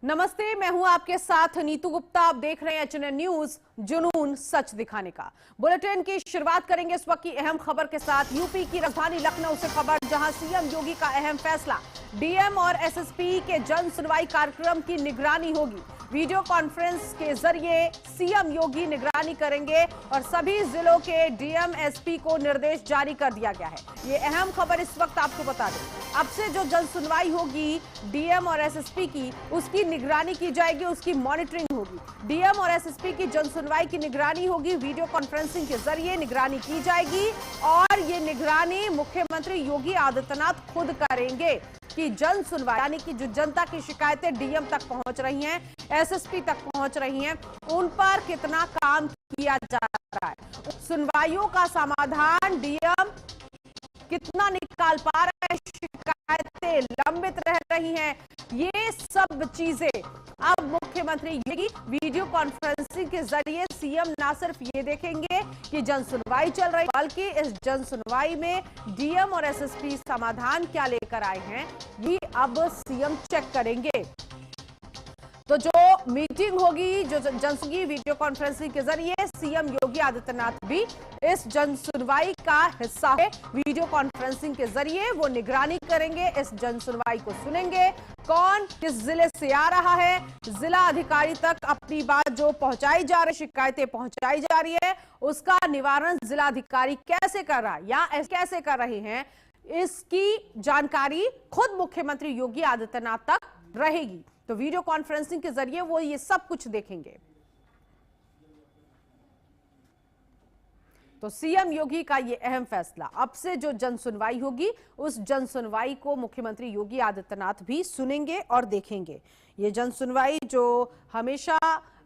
नमस्ते, मैं हूं आपके साथ नीतू गुप्ता। आप देख रहे हैं एचएनएन न्यूज, जुनून सच दिखाने का। बुलेटिन की शुरुआत करेंगे इस वक्त की अहम खबर के साथ। यूपी की राजधानी लखनऊ से खबर, जहां सीएम योगी का अहम फैसला, डीएम और एसएसपी के जन सुनवाई कार्यक्रम की निगरानी होगी। वीडियो कॉन्फ्रेंस के जरिए सीएम योगी निगरानी करेंगे और सभी जिलों के डीएम एसपी को निर्देश जारी कर दिया गया है। ये अहम खबर इस वक्त आपको बता दें। अब से जो जन सुनवाई होगी डीएम और एसएसपी की, उसकी निगरानी की जाएगी, उसकी मॉनिटरिंग होगी। डीएम और एसएसपी की जन सुनवाई की निगरानी होगी, वीडियो कॉन्फ्रेंसिंग के जरिए निगरानी की जाएगी और ये निगरानी मुख्यमंत्री योगी आदित्यनाथ खुद करेंगे कि जन सुनवाई यानी कि जो जनता की शिकायतें डीएम तक पहुंच रही हैं, एसएसपी तक पहुंच रही हैं, उन पर कितना काम किया जा रहा है, सुनवाइयों का समाधान डीएम कितना निकाल पा रहा है, शिकायतें लंबित रह रही हैं, ये सब चीजें अब मुख्यमंत्री योगी वीडियो कॉन्फ्रेंसिंग के जरिए सीएम ना सिर्फ ये देखेंगे कि जन सुनवाई चल रही, बल्कि इस जन सुनवाई में डीएम और एसएसपी समाधान क्या लेकर आए हैं, ये अब सीएम चेक करेंगे। तो जो मीटिंग होगी, जो जनसुनवाई वीडियो कॉन्फ्रेंसिंग के जरिए, सीएम योगी आदित्यनाथ भी इस जन सुनवाई का हिस्सा है। वीडियो कॉन्फ्रेंसिंग के जरिए वो निगरानी करेंगे, इस जन सुनवाई को सुनेंगे, कौन किस जिले से आ रहा है, जिला अधिकारी तक अपनी बात जो पहुंचाई जा रही, शिकायतें पहुंचाई जा रही है, उसका निवारण जिला अधिकारी कैसे कर रहा है या कैसे कर रहे हैं, इसकी जानकारी खुद मुख्यमंत्री योगी आदित्यनाथ तक रहेगी। तो वीडियो कॉन्फ्रेंसिंग के जरिए वो ये सब कुछ देखेंगे। तो सीएम योगी का ये अहम फैसला, अब से जो जन सुनवाई होगी, उस जन सुनवाई को मुख्यमंत्री योगी आदित्यनाथ भी सुनेंगे और देखेंगे। ये जन सुनवाई जो हमेशा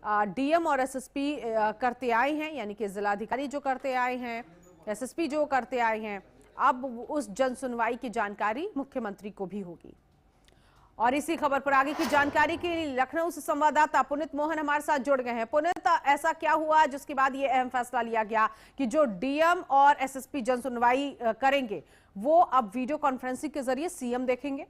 डीएम और एसएसपी करते आए हैं, यानी कि जिलाधिकारी जो करते आए हैं, एसएसपी जो करते आए हैं, अब उस जन सुनवाई की जानकारी मुख्यमंत्री को भी होगी। और इसी खबर पर आगे की जानकारी के लिए लखनऊ से संवाददाता पुनीत मोहन हमारे साथ जुड़ गए हैं। पुनीत, ऐसा क्या हुआ जिसके बाद ये अहम फैसला लिया गया कि जो डीएम और एसएसपी जन सुनवाई करेंगे, वो अब वीडियो कॉन्फ्रेंसिंग के जरिए सीएम देखेंगे?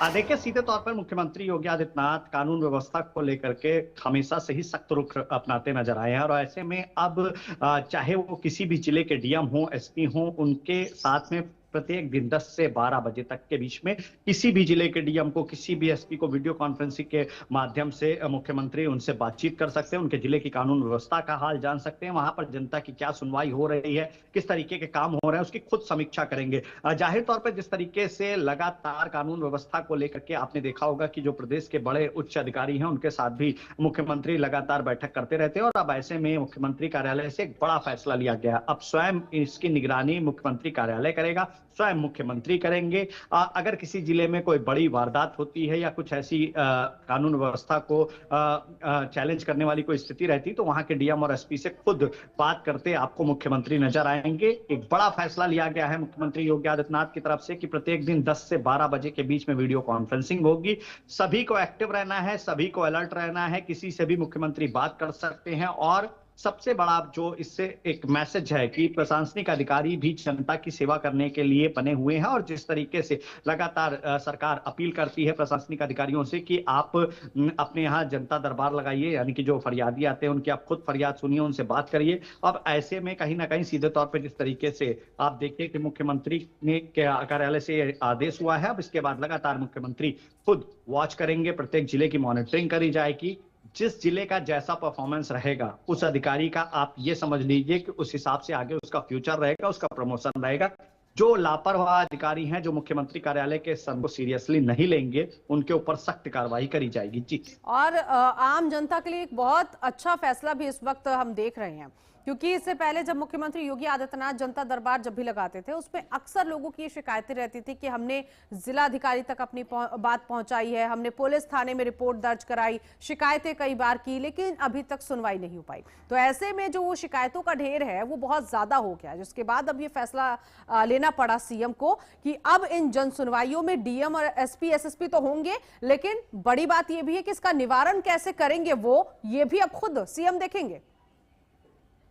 देखिए, सीधे तौर पर मुख्यमंत्री योगी आदित्यनाथ कानून व्यवस्था को लेकर के हमेशा से ही सख्त रुख अपनाते नजर आए हैं और ऐसे में अब चाहे वो किसी भी जिले के डीएम हो, एसपी हो, उनके साथ में प्रत्येक दिन 10 से 12 बजे तक के बीच में किसी भी जिले के डीएम को, किसी भी एसपी को वीडियो कॉन्फ्रेंसिंग के माध्यम से मुख्यमंत्री उनसे बातचीत कर सकते हैं, उनके जिले की कानून व्यवस्था का हाल जान सकते हैं, वहां पर जनता की क्या सुनवाई हो रही है, किस तरीके के काम हो रहे हैं, उसकी खुद समीक्षा करेंगे। जाहिर तौर पर जिस तरीके से लगातार कानून व्यवस्था को लेकर के आपने देखा होगा कि जो प्रदेश के बड़े उच्च अधिकारी हैं, उनके साथ भी मुख्यमंत्री लगातार बैठक करते रहते हैं और अब ऐसे में मुख्यमंत्री कार्यालय से एक बड़ा फैसला लिया गया। अब स्वयं इसकी निगरानी मुख्यमंत्री कार्यालय करेगा, स्वयं मुख्यमंत्री करेंगे। अगर किसी जिले में कोई बड़ी वारदात होती है या कुछ ऐसी कानून व्यवस्था को चैलेंज करने वाली कोई स्थिति रहती, तो वहां के डीएम और एसपी से खुद बात करते आपको मुख्यमंत्री नजर आएंगे। एक बड़ा फैसला लिया गया है मुख्यमंत्री योगी आदित्यनाथ की तरफ से कि प्रत्येक दिन 10 से 12 बजे के बीच में वीडियो कॉन्फ्रेंसिंग होगी। सभी को एक्टिव रहना है, सभी को अलर्ट रहना है, किसी से भी मुख्यमंत्री बात कर सकते हैं। और सबसे बड़ा जो इससे एक मैसेज है कि प्रशासनिक अधिकारी भी जनता की सेवा करने के लिए बने हुए हैं और जिस तरीके से लगातार सरकार अपील करती है प्रशासनिक अधिकारियों से कि आप अपने यहाँ जनता दरबार लगाइए, यानी कि जो फरियादी आते हैं उनकी आप खुद फरियाद सुनिए, उनसे बात करिए। अब ऐसे में कहीं ना कहीं सीधे तौर पर जिस तरीके से आप देखिए कि मुख्यमंत्री ने कार्यालय से आदेश हुआ है, अब इसके बाद लगातार मुख्यमंत्री खुद वॉच करेंगे, प्रत्येक जिले की मॉनिटरिंग करी जाएगी। जिस जिले का जैसा परफॉर्मेंस रहेगा, उस अधिकारी का आप ये समझ लीजिए कि उस हिसाब से आगे उसका फ्यूचर रहेगा, उसका प्रमोशन रहेगा। जो लापरवाह अधिकारी हैं, जो मुख्यमंत्री कार्यालय के सन को सीरियसली नहीं लेंगे, उनके ऊपर सख्त कार्रवाई करी जाएगी। जी। और आम जनता के लिए एक बहुत अच्छा फैसला भी इस वक्त हम देख रहे हैं, क्योंकि इससे पहले जब मुख्यमंत्री योगी आदित्यनाथ जनता दरबार जब भी लगाते थे, उसमें अक्सर लोगों की ये शिकायतें रहती थी कि हमने जिलाधिकारी तक अपनी बात पहुंचाई है, हमने पुलिस थाने में रिपोर्ट दर्ज कराई, शिकायतें कई बार की, लेकिन अभी तक सुनवाई नहीं हो पाई। तो ऐसे में जो वो शिकायतों का ढेर है वो बहुत ज्यादा हो गया, जिसके बाद अब ये फैसला लेना पड़ा सीएम को कि अब इन जन सुनवाइयों में डीएम और एसपी एसएसपी तो होंगे, लेकिन बड़ी बात यह भी है कि इसका निवारण कैसे करेंगे वो ये भी अब खुद सीएम देखेंगे।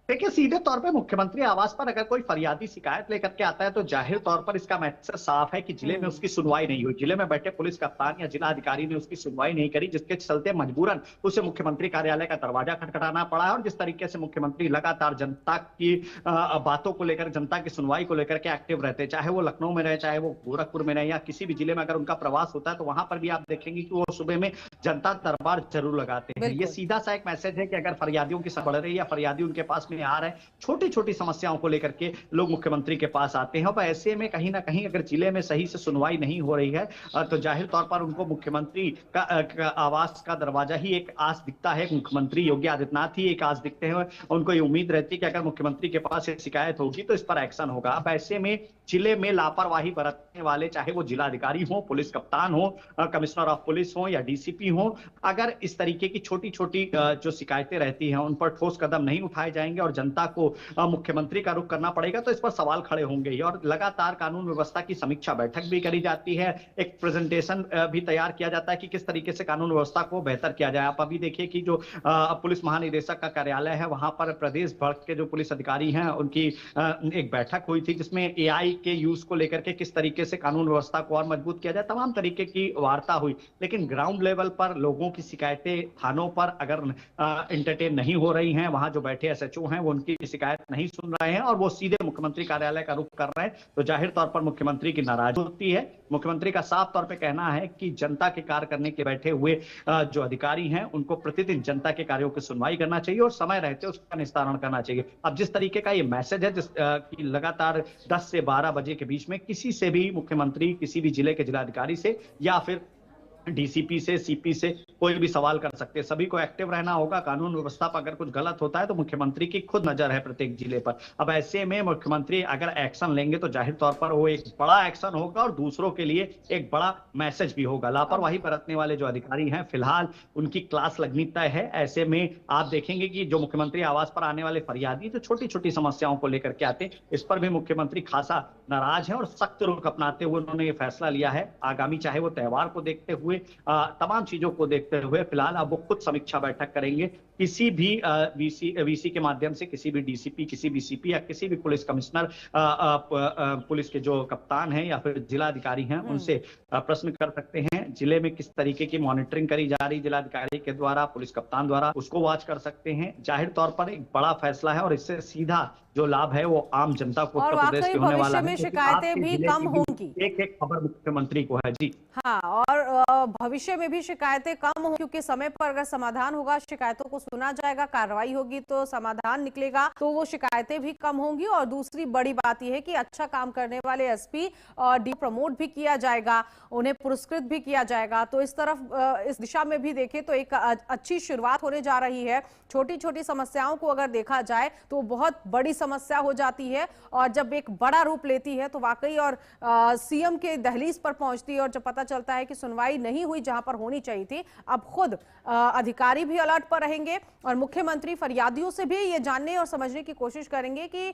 देखिए, सीधे तौर पे मुख्यमंत्री आवास पर अगर कोई फरियादी शिकायत लेकर के आता है तो जाहिर तौर पर इसका मैसेज साफ है कि जिले में उसकी सुनवाई नहीं हुई। जिले में बैठे पुलिस कप्तान या जिला अधिकारी ने उसकी सुनवाई नहीं करी, जिसके चलते मजबूरन उसे मुख्यमंत्री कार्यालय का दरवाजा खटखटाना पड़ा है। और जिस तरीके से मुख्यमंत्री लगातार जनता की बातों को लेकर, जनता की सुनवाई को लेकर के एक्टिव रहते हैं, चाहे वो लखनऊ में रहे, चाहे वो गोरखपुर में रहे, या किसी भी जिले में अगर उनका प्रवास होता है तो वहां पर भी आप देखेंगे कि वो सुबह में जनता दरबार जरूर लगाते हैं। ये सीधा सा एक मैसेज है कि अगर फरियादियों की बढ़ रही है या फरियादी उनके पास में आ रहे हैं, छोटी छोटी समस्याओं को लेकर के लोग मुख्यमंत्री के पास आते हैं। और ऐसे में कहीं ना कहीं अगर जिले में सही से सुनवाई नहीं हो रही है तो जाहिर तौर पर उनको मुख्यमंत्री का आवास का दरवाजा ही एक आस दिखता है। मुख्यमंत्री योगी आदित्यनाथ ही एक आस दिखते हैं। उनको ये उम्मीद रहती है कि अगर मुख्यमंत्री के पास शिकायत होगी तो इस पर एक्शन होगा। अब ऐसे में जिले में लापरवाही बरतने वाले, चाहे वो जिलाधिकारी हो, पुलिस कप्तान हो, कमिश्नर ऑफ पुलिस हो या डीसीपी हो, अगर इस तरीके की छोटी छोटी जो शिकायतें रहती हैं उन पर ठोस कदम नहीं उठाए जाएंगे और जनता को मुख्यमंत्री का रुख करना पड़ेगा तो इस पर सवाल खड़े होंगे ही। और लगातार कानून व्यवस्था की समीक्षा बैठक भी करी जाती है, एक प्रेजेंटेशन भी तैयार किया जाता है कि किस तरीके से कानून व्यवस्था को बेहतर किया जाए। आप अभी देखिए कि जो पुलिस महानिदेशक का कार्यालय है वहां पर प्रदेश भर के जो पुलिस अधिकारी हैं उनकी एक बैठक हुई थी जिसमें एआई के यूज को लेकर के किस तरीके से कानून व्यवस्था को और मजबूत किया जाए, तमाम तरीके की वार्ता हुई। लेकिन ग्राउंड लेवल पर लोगों की शिकायतें थानों पर अगर एंटरटेन नहीं हो रही हैं, वहां जो बैठे एसएचओ हैं वो उनकी शिकायत नहीं सुन रहे हैं और वो सीधे मुख्यमंत्री कार्यालय का रुख कर रहे हैं, तो जाहिर तौर पर मुख्यमंत्री की नाराजगी होती है। मुख्यमंत्री का साफ तौर पे कहना है कि जनता के कार्य करने के बैठे हुए जो अधिकारी हैं उनको प्रतिदिन जनता के कार्यों की सुनवाई करना चाहिए और समय रहते उसका निस्तारण करना चाहिए। अब जिस तरीके का ये मैसेज है कि लगातार 10 से 12 बजे के बीच में किसी से भी मुख्यमंत्री किसी भी जिले के जिलाधिकारी से या फिर डीसीपी से, सीपी से कोई भी सवाल कर सकते हैं, सभी को एक्टिव रहना होगा। कानून व्यवस्था पर अगर कुछ गलत होता है तो मुख्यमंत्री की खुद नजर है प्रत्येक जिले पर। अब ऐसे में मुख्यमंत्री अगर एक्शन लेंगे तो जाहिर तौर पर वो एक बड़ा एक्शन होगा और दूसरों के लिए एक बड़ा मैसेज भी होगा। लापरवाही बरतने वाले जो अधिकारी हैं फिलहाल उनकी क्लास लगनी तय है। ऐसे में आप देखेंगे कि जो मुख्यमंत्री आवास पर आने वाले फरियादी जो छोटी छोटी समस्याओं को लेकर के आते हैं, इस पर भी मुख्यमंत्री खासा नाराज है और सख्त रुख अपनाते हुए उन्होंने ये फैसला लिया है। आगामी चाहे वो त्योहार को देखते हुए, तमाम चीजों को देखते हुए फिलहाल अब वो खुद समीक्षा बैठक करेंगे। किसी भी वीसी के माध्यम से किसी भी डीसीपी, किसी भी सीपी या किसी भी पुलिस कमिश्नर, पुलिस के जो कप्तान हैं या फिर जिलाधिकारी हैं उनसे प्रश्न कर सकते हैं। जिले में किस तरीके की मॉनिटरिंग करी जा रही जिलाधिकारी के द्वारा, पुलिस कप्तान द्वारा, उसको वॉच कर सकते हैं। जाहिर तौर पर एक बड़ा फैसला है और इससे सीधा जो लाभ है वो आम जनता को उत्तर प्रदेश के होने वाला है। भविष्य में शिकायतें भी कम होंगी। एक एक खबर मुख्यमंत्री को है जी। हाँ, और भविष्य में भी शिकायतें कम हो क्योंकि समय पर अगर समाधान होगा, शिकायतों को सुना जाएगा, कार्रवाई होगी तो समाधान निकलेगा, तो वो शिकायतें भी कम होंगी। और दूसरी बड़ी बात यह है कि अच्छा काम करने वाले एसपी डी प्रमोट भी किया जाएगा, उन्हें पुरस्कृत भी किया जाएगा। तो इस तरफ इस दिशा में भी देखें तो एक अच्छी शुरुआत होने जा रही है। छोटी छोटी समस्याओं को अगर देखा जाए तो बहुत बड़ी समस्या हो जाती है और जब एक बड़ा रूप लेती है तो वाकई और सीएम के दहलीज पर पहुंचती है और जब पता चलता है कि सुनवाई नहीं हुई जहां पर होनी चाहिए थी, अब खुद अधिकारी भी अलर्ट पर रहेंगे और मुख्यमंत्री फरियादियों से भी ये जानने और समझने की कोशिश करेंगे कि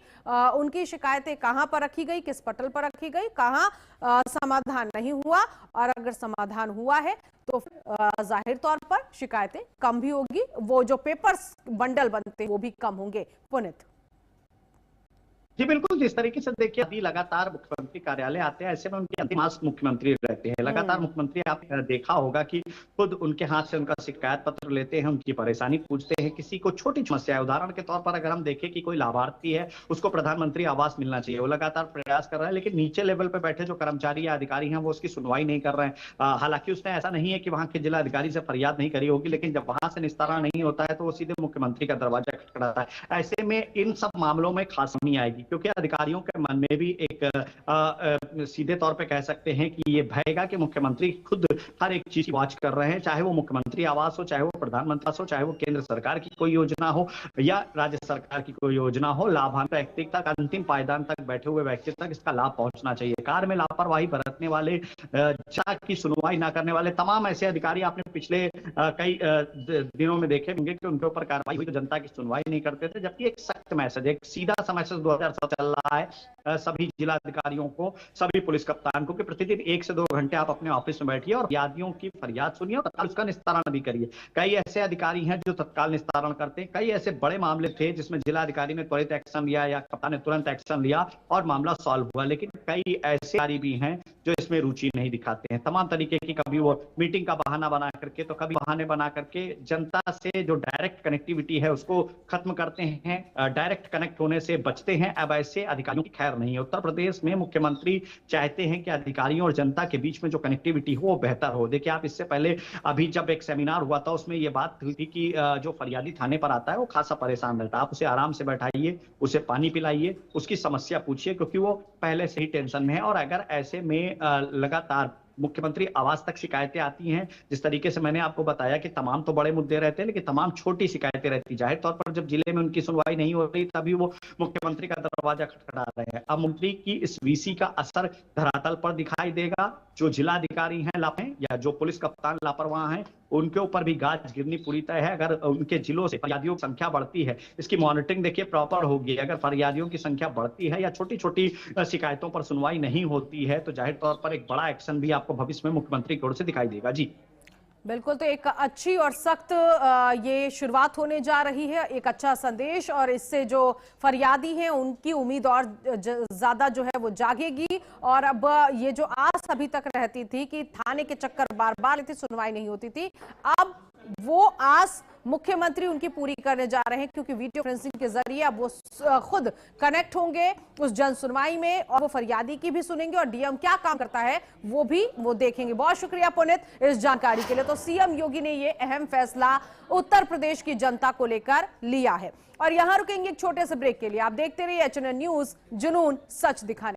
उनकी शिकायतें कहां पर रखी गई, किस पटल पर रखी गई, कहां समाधान नहीं हुआ, और अगर समाधान हुआ है तो जाहिर तौर पर शिकायतें कम भी होगी, वो जो पेपर्स बंडल बनते हैं वो भी कम होंगे। पुनित जी बिल्कुल, जिस तरीके से देखिए अभी लगातार मुख्यमंत्री कार्यालय आते हैं, ऐसे में उनके अंतिमास मुख्यमंत्री रहते हैं। लगातार मुख्यमंत्री आपने देखा होगा कि खुद उनके हाथ से उनका शिकायत पत्र लेते हैं, उनकी परेशानी पूछते हैं। किसी को छोटी समस्या है, उदाहरण के तौर पर अगर हम देखें कि कोई लाभार्थी है उसको प्रधानमंत्री आवास मिलना चाहिए, वो लगातार प्रयास कर रहा है, लेकिन नीचे लेवल पर बैठे जो कर्मचारी या अधिकारी हैं वो उसकी सुनवाई नहीं कर रहे हैं। हालांकि उसने ऐसा नहीं है कि वहां के जिला अधिकारी से फरियाद नहीं करी होगी, लेकिन जब वहां से निस्तारण नहीं होता है तो वो सीधे मुख्यमंत्री का दरवाजा खटखटाता है। ऐसे में इन सब मामलों में खास कमी आएगी क्योंकि अधिकारियों के मन में भी एक सीधे तौर पे कह सकते हैं कि ये भयगा कि मुख्यमंत्री खुद हर एक चीज की वॉच कर रहे हैं, चाहे वो मुख्यमंत्री आवास हो, चाहे वो प्रधानमंत्री आवास हो, चाहे वो केंद्र सरकार की कोई योजना हो या राज्य सरकार की कोई योजना हो। लाभांश व्यक्ति तक, अंतिम पायदान तक बैठे हुए व्यक्ति तक इसका लाभ पहुंचना चाहिए। कार्य में लापरवाही बरतने वाले, की सुनवाई ना करने वाले तमाम ऐसे अधिकारी आपने पिछले कई दिनों में देखे होंगे कि उनके ऊपर कार्रवाई हुई तो जनता की सुनवाई नहीं करते थे, जबकि एक सख्त मैसेज, एक सीधा सा मैसेज 2017 चल रहा है सभी जिला अधिकारियों को, सभी पुलिस कप्तान को कि प्रतिदिन 1 से 2 घंटे आप अपने ऑफिस में बैठिए और फरियादियों की फरियाद सुनिए और तत्काल उसका निस्तारण भी करिए। कई ऐसे अधिकारी हैं जो तत्काल निस्तारण करते हैं, कई ऐसे बड़े मामले थे जिसमें जिला अधिकारी ने त्वरित एक्शन लिया या कप्तान ने तुरंत एक्शन लिया और मामला सॉल्व हुआ, लेकिन कई ऐसे अधिकारी भी हैं जो इसमें रुचि नहीं दिखाते हैं। तमाम तरीके की, कभी वो मीटिंग का बहाना बना करके तो कभी बहाने बना करके जनता से जो डायरेक्ट कनेक्टिविटी है उसको खत्म करते हैं, डायरेक्ट कनेक्ट होने से बचते हैं। अब ऐसे अधिकारियों की खैर नहीं है। उत्तर प्रदेश में मुख्यमंत्री चाहते हैं कि अधिकारियों और जनता के बीच में जो कनेक्टिविटी हो वो बेहतर हो। देखिए, आप इससे पहले अभी जब एक सेमिनार हुआ था उसमें ये बात हुई थी कि जो फरियादी थाने पर आता है वो खासा परेशान रहता है। आप उसे आराम से बैठाइए, उसे पानी पिलाइए, उसकी समस्या पूछिए, क्योंकि वो पहले से ही टेंशन में है। और अगर ऐसे में लगातार मुख्यमंत्री आवास तक शिकायतें आती हैं, जिस तरीके से मैंने आपको बताया कि तमाम तो बड़े मुद्दे रहते हैं लेकिन तमाम छोटी शिकायतें रहती, जाहिर तौर पर जब जिले में उनकी सुनवाई नहीं हो रही तभी वो मुख्यमंत्री का दरवाजा खटखटा रहे हैं। अब मंत्री की इस वीसी का असर धरातल पर दिखाई देगा। जो जिलाधिकारी हैं लापरवाह या जो पुलिस कप्तान लापरवाह हैं उनके ऊपर भी गाज गिरनी पूरी तय है। अगर उनके जिलों से फरियादियों की संख्या बढ़ती है, इसकी मॉनिटरिंग देखिए प्रॉपर होगी। अगर फरियादियों की संख्या बढ़ती है या छोटी छोटी शिकायतों पर सुनवाई नहीं होती है तो जाहिर तौर पर एक बड़ा एक्शन भी आपको भविष्य में मुख्यमंत्री की ओर से दिखाई देगा। जी बिल्कुल, तो एक अच्छी और सख्त ये शुरुआत होने जा रही है, एक अच्छा संदेश, और इससे जो फरियादी हैं उनकी उम्मीद और ज्यादा जो है वो जागेगी। और अब ये जो आस अभी तक रहती थी कि थाने के चक्कर बार बार लेती, सुनवाई नहीं होती थी, अब वो आस मुख्यमंत्री उनकी पूरी करने जा रहे हैं, क्योंकि वीडियो कॉन्फ्रेंसिंग के जरिए अब वो खुद कनेक्ट होंगे उस जन सुनवाई में और वो फरियादी की भी सुनेंगे और डीएम क्या काम करता है वो देखेंगे। बहुत शुक्रिया पुनीत इस जानकारी के लिए। तो सीएम योगी ने ये अहम फैसला उत्तर प्रदेश की जनता को लेकर लिया है। और यहां रुकेंगे एक छोटे से ब्रेक के लिए। आप देखते रहिए एचएनएन न्यूज, जुनून सच दिखाने।